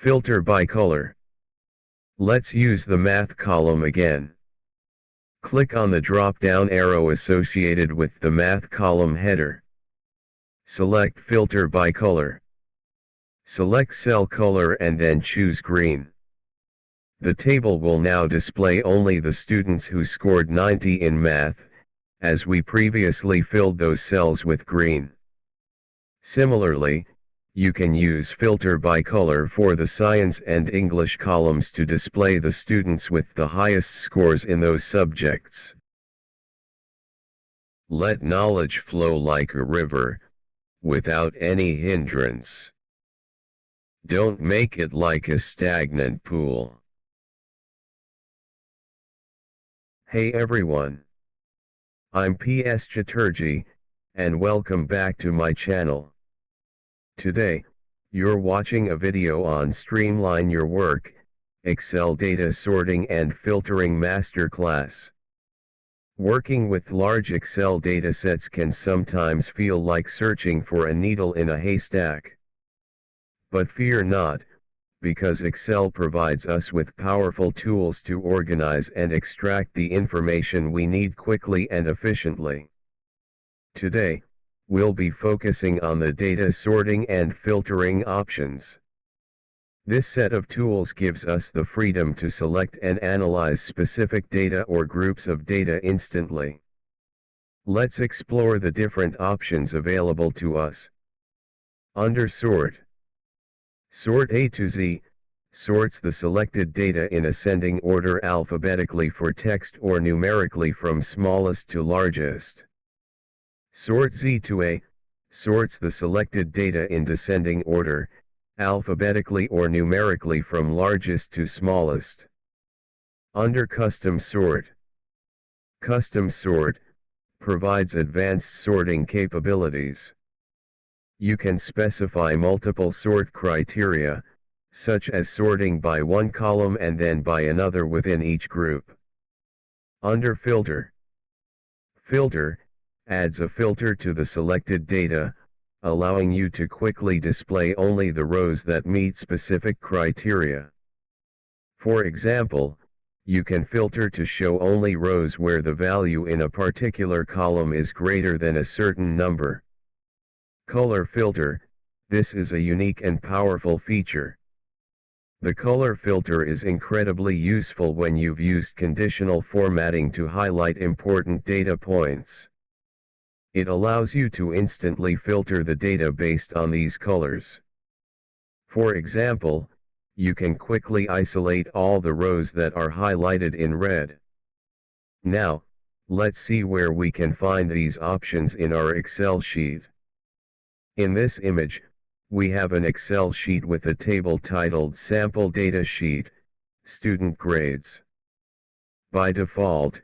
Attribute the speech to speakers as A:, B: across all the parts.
A: Filter by color. Let's use the math column again. Click on the drop-down arrow associated with the math column header. Select Filter by color. Select cell color and then choose green. The table will now display only the students who scored 90 in math, as we previously filled those cells with green. Similarly, you can use Filter by color for the science and English columns to display the students with the highest scores in those subjects. Let knowledge flow like a river, without any hindrance. Don't make it like a stagnant pool. Hey everyone. I'm PS Chatterjee, and welcome back to my channel. Today, you're watching a video on Streamline Your Work, Excel Data Sorting and Filtering Masterclass. Working with large Excel datasets can sometimes feel like searching for a needle in a haystack. But fear not, because Excel provides us with powerful tools to organize and extract the information we need quickly and efficiently. Today, we'll be focusing on the data sorting and filtering options. This set of tools gives us the freedom to select and analyze specific data or groups of data instantly. Let's explore the different options available to us. Under Sort. Sort A to Z sorts the selected data in ascending order alphabetically for text or numerically from smallest to largest. Sort Z to A sorts the selected data in descending order, alphabetically or numerically from largest to smallest. Under Custom Sort. Custom Sort provides advanced sorting capabilities. You can specify multiple sort criteria, such as sorting by one column and then by another within each group. Under Filter. Filter adds a filter to the selected data, allowing you to quickly display only the rows that meet specific criteria. For example, you can filter to show only rows where the value in a particular column is greater than a certain number. Color Filter, this is a unique and powerful feature. The color filter is incredibly useful when you've used conditional formatting to highlight important data points. It allows you to instantly filter the data based on these colors. For example, you can quickly isolate all the rows that are highlighted in red. Now, let's see where we can find these options in our Excel sheet. In this image, we have an Excel sheet with a table titled Sample Data Sheet, Student Grades. By default,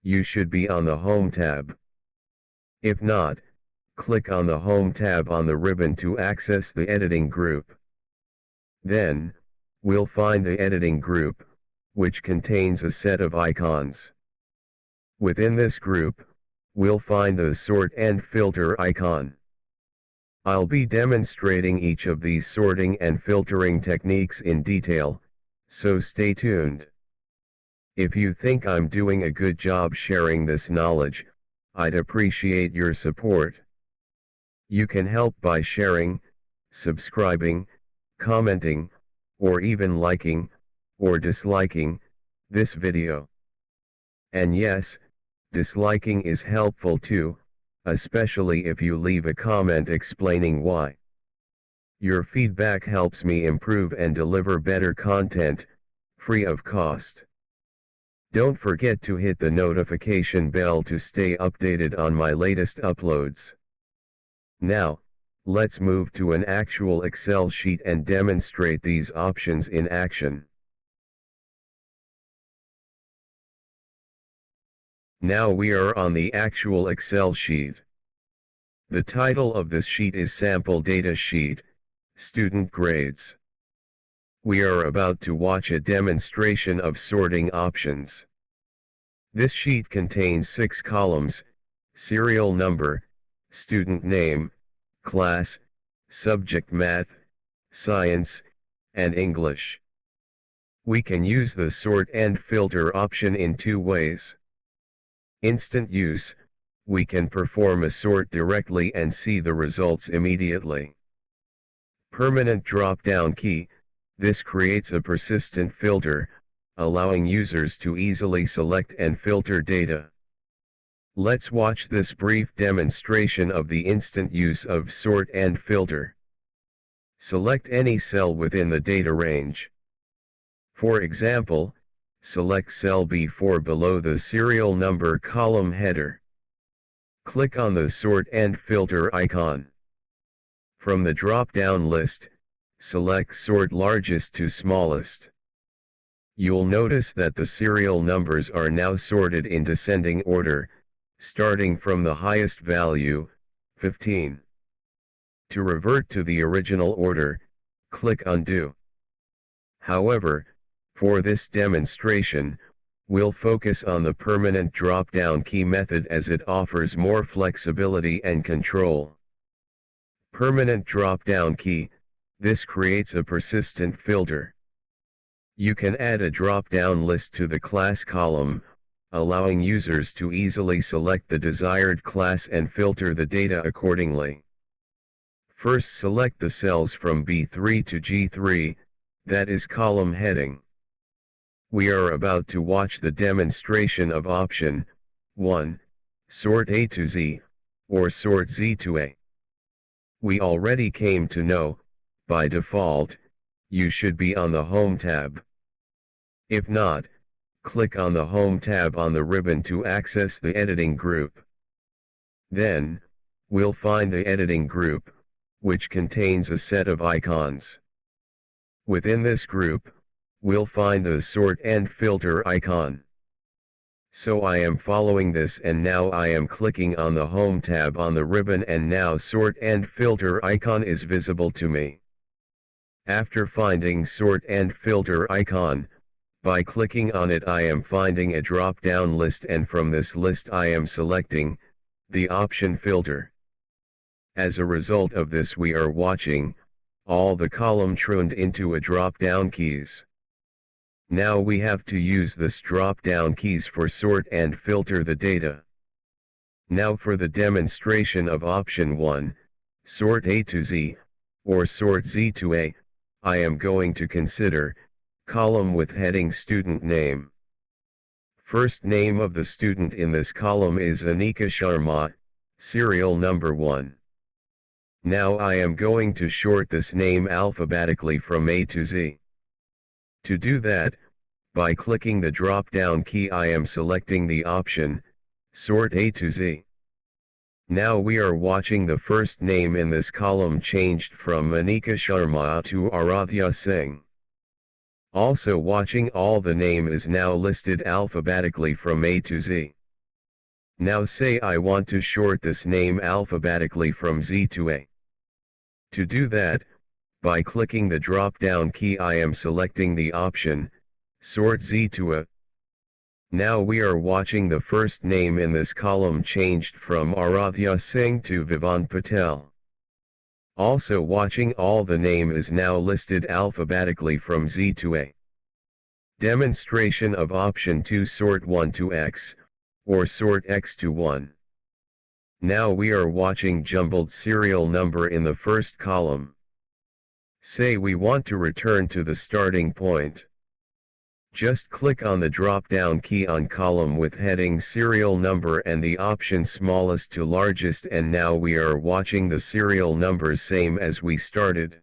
A: you should be on the Home tab. If not, click on the Home tab on the ribbon to access the editing group. Then, we'll find the editing group, which contains a set of icons. Within this group, we'll find the Sort and Filter icon. I'll be demonstrating each of these sorting and filtering techniques in detail, so stay tuned. If you think I'm doing a good job sharing this knowledge, I'd appreciate your support. You can help by sharing, subscribing, commenting, or even liking, or disliking, this video. And yes, disliking is helpful too, especially if you leave a comment explaining why. Your feedback helps me improve and deliver better content, free of cost. Don't forget to hit the notification bell to stay updated on my latest uploads. Now, let's move to an actual Excel sheet and demonstrate these options in action. Now we are on the actual Excel sheet. The title of this sheet is Sample Data Sheet, Student Grades. We are about to watch a demonstration of sorting options. This sheet contains 6 columns: serial number, student name, class, subject math, science, and English. We can use the sort and filter option in two ways. Instant use, we can perform a sort directly and see the results immediately. Permanent drop-down key, this creates a persistent filter, allowing users to easily select and filter data. Let's watch this brief demonstration of the instant use of sort and filter. Select any cell within the data range. For example, select cell B4 below the serial number column header. Click on the sort and filter icon. From the drop-down list, select sort largest to smallest. You'll notice that the serial numbers are now sorted in descending order, starting from the highest value, 15. To revert to the original order, click Undo. However, for this demonstration, we'll focus on the permanent drop-down key method as it offers more flexibility and control. Permanent drop-down key, this creates a persistent filter. You can add a drop-down list to the class column, allowing users to easily select the desired class and filter the data accordingly. First, select the cells from B3 to G3, that is column heading. We are about to watch the demonstration of option 1, sort A to Z, or sort Z to A. We already came to know, by default, you should be on the Home tab. If not, click on the Home tab on the ribbon to access the editing group. Then, we'll find the editing group, which contains a set of icons. Within this group, we'll find the sort and filter icon. So I am following this and now I am clicking on the Home tab on the ribbon and now sort and filter icon is visible to me. After finding sort and filter icon, by clicking on it I am finding a drop-down list and from this list I am selecting the option filter. As a result of this we are watching all the column turned into a drop-down keys. Now we have to use this drop-down keys for sort and filter the data. Now for the demonstration of option 1, sort A to Z, or sort Z to A, I am going to consider column with heading student name. First name of the student in this column is Anika Sharma, serial number 1. Now I am going to sort this name alphabetically from A to Z. To do that, by clicking the drop-down key I am selecting the option, Sort A to Z. Now we are watching the first name in this column changed from Anika Sharma to Aradhya Singh. Also watching all the name is now listed alphabetically from A to Z. Now say I want to sort this name alphabetically from Z to A. To do that, by clicking the drop-down key I am selecting the option, Sort Z to A. Now we are watching the first name in this column changed from Aradhya Singh to Vivan Patel. Also watching all the name is now listed alphabetically from Z to A. Demonstration of option 2 sort 1 to X, or sort X to 1. Now we are watching jumbled serial number in the first column. Say we want to return to the starting point. Just click on the drop-down key on column with heading serial number and the option smallest to largest and now we are watching the serial numbers same as we started.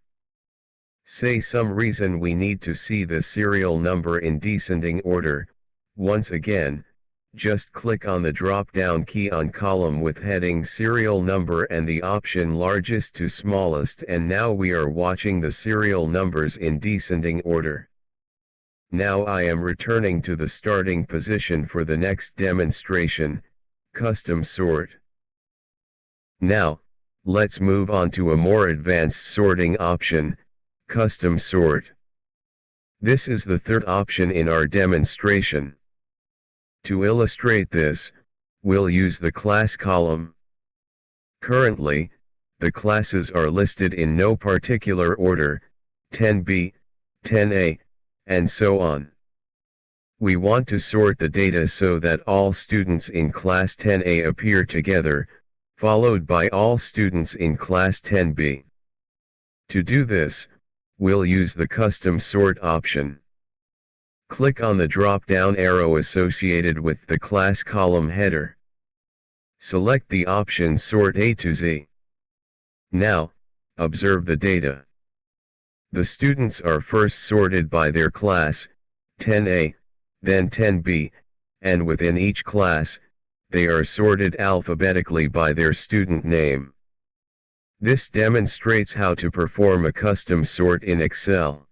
A: Say some reason we need to see the serial number in descending order, once again, just click on the drop-down key on column with heading serial number and the option largest to smallest and now we are watching the serial numbers in descending order. Now I am returning to the starting position for the next demonstration, custom sort. Now, let's move on to a more advanced sorting option, custom sort. This is the third option in our demonstration. To illustrate this, we'll use the class column. Currently, the classes are listed in no particular order, 10b, 10A, and so on. We want to sort the data so that all students in class 10A appear together, followed by all students in class 10B. To do this, we'll use the Custom Sort option. Click on the drop-down arrow associated with the class column header. Select the option Sort A to Z. Now, observe the data. The students are first sorted by their class, 10A, then 10B, and within each class, they are sorted alphabetically by their student name. This demonstrates how to perform a custom sort in Excel.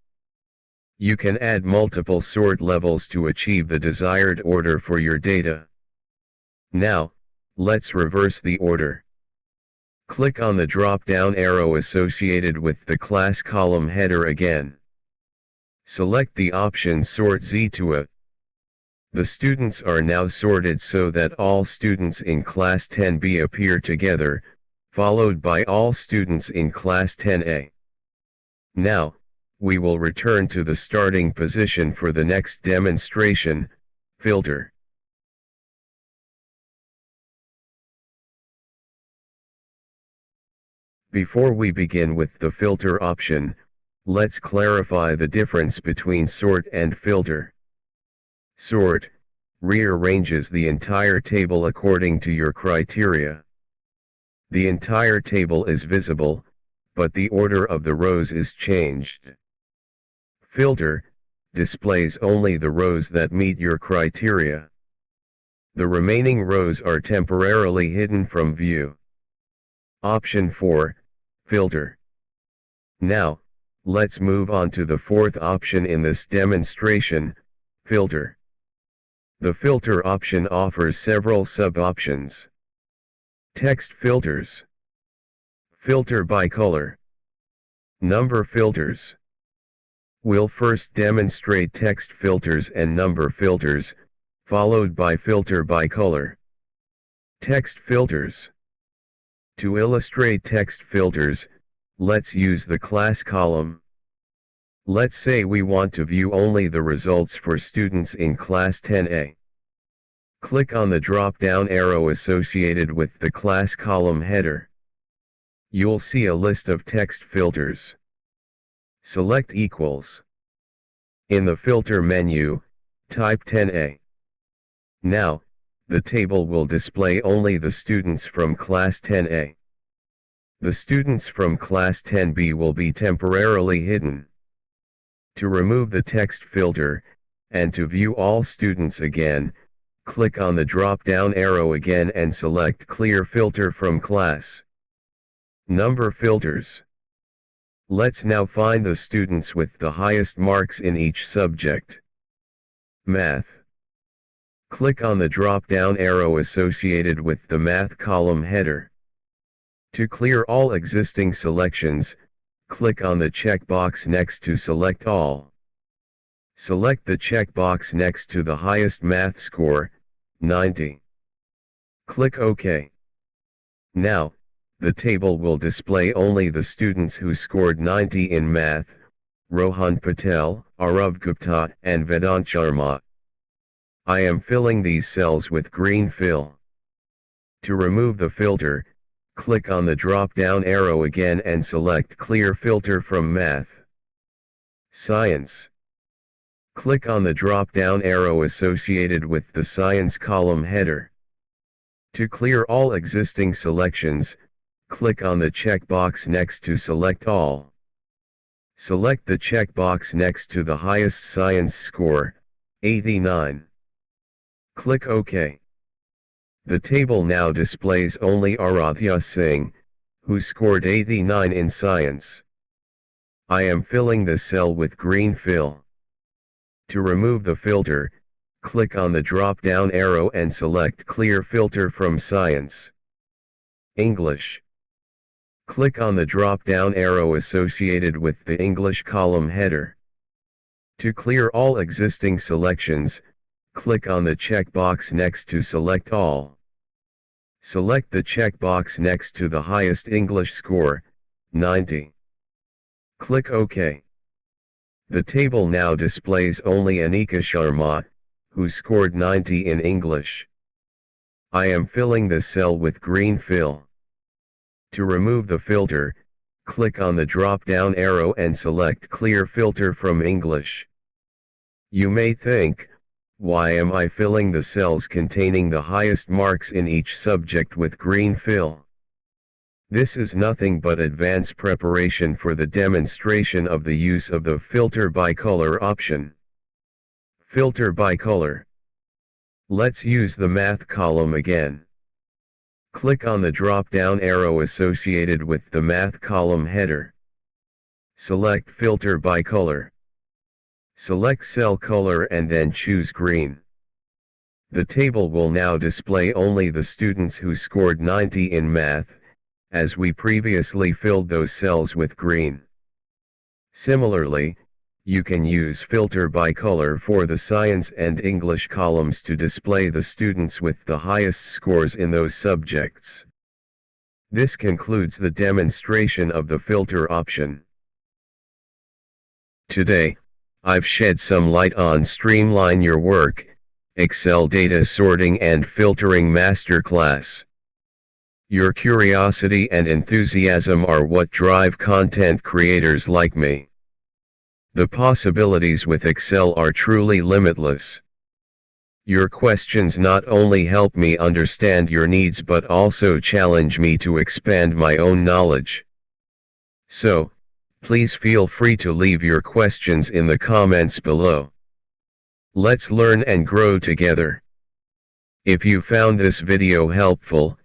A: You can add multiple sort levels to achieve the desired order for your data. Now, let's reverse the order. Click on the drop-down arrow associated with the class column header again. Select the option Sort Z to A. The students are now sorted so that all students in class 10B appear together, followed by all students in class 10A. Now, we will return to the starting position for the next demonstration, filter. Before we begin with the filter option, let's clarify the difference between sort and filter. Sort rearranges the entire table according to your criteria. The entire table is visible, but the order of the rows is changed. Filter displays only the rows that meet your criteria. The remaining rows are temporarily hidden from view. Option 4, Filter. Now, let's move on to the fourth option in this demonstration, Filter. The filter option offers several sub-options. Text filters. Filter by color. Number filters. We'll first demonstrate text filters and number filters, followed by filter by color. Text filters. To illustrate text filters, let's use the class column. Let's say we want to view only the results for students in class 10A. Click on the drop-down arrow associated with the class column header. You'll see a list of text filters. Select equals. In the filter menu, type 10A. Now, the table will display only the students from class 10A. The students from class 10B will be temporarily hidden. To remove the text filter, and to view all students again, click on the drop-down arrow again and select Clear Filter from Class. Number filters. Let's now find the students with the highest marks in each subject. Math. Click on the drop-down arrow associated with the Math column header. To clear all existing selections, click on the checkbox next to Select All. Select the checkbox next to the highest math score, 90. Click OK. Now, the table will display only the students who scored 90 in math, Rohan Patel, Arav Gupta, and Vedant Sharma. I am filling these cells with green fill. To remove the filter, click on the drop-down arrow again and select Clear Filter from Math. Science. Click on the drop-down arrow associated with the Science column header. To clear all existing selections, click on the checkbox next to Select All. Select the checkbox next to the highest Science score, 89. Click OK. The table now displays only Aradhya Singh, who scored 89 in Science. I am filling the cell with green fill. To remove the filter, click on the drop-down arrow and select Clear Filter from Science. English. Click on the drop-down arrow associated with the English column header. To clear all existing selections, click on the checkbox next to Select All. Select the checkbox next to the highest English score, 90. Click OK. The table now displays only Anika Sharma, who scored 90 in English. I am filling the cell with green fill. To remove the filter, click on the drop-down arrow and select Clear Filter from English. You may think, why am I filling the cells containing the highest marks in each subject with green fill? This is nothing but advanced preparation for the demonstration of the use of the Filter by Color option. Filter by Color. Let's use the Math column again. Click on the drop-down arrow associated with the Math column header. Select Filter by Color. Select Cell Color and then choose Green. The table will now display only the students who scored 90 in Math, as we previously filled those cells with green. Similarly, you can use Filter by Color for the Science and English columns to display the students with the highest scores in those subjects. This concludes the demonstration of the filter option. Today, I've shed some light on Streamline Your Work, Excel Data Sorting and Filtering Masterclass. Your curiosity and enthusiasm are what drive content creators like me. The possibilities with Excel are truly limitless. Your questions not only help me understand your needs but also challenge me to expand my own knowledge. So, please feel free to leave your questions in the comments below. Let's learn and grow together. If you found this video helpful,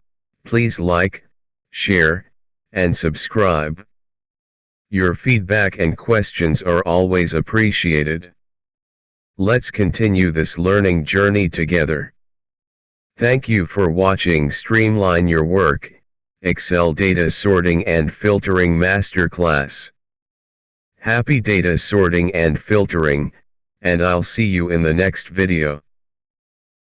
A: please like, share, and subscribe. Your feedback and questions are always appreciated. Let's continue this learning journey together. Thank you for watching Streamline Your Work, Excel Data Sorting and Filtering Masterclass. Happy data sorting and filtering, and I'll see you in the next video.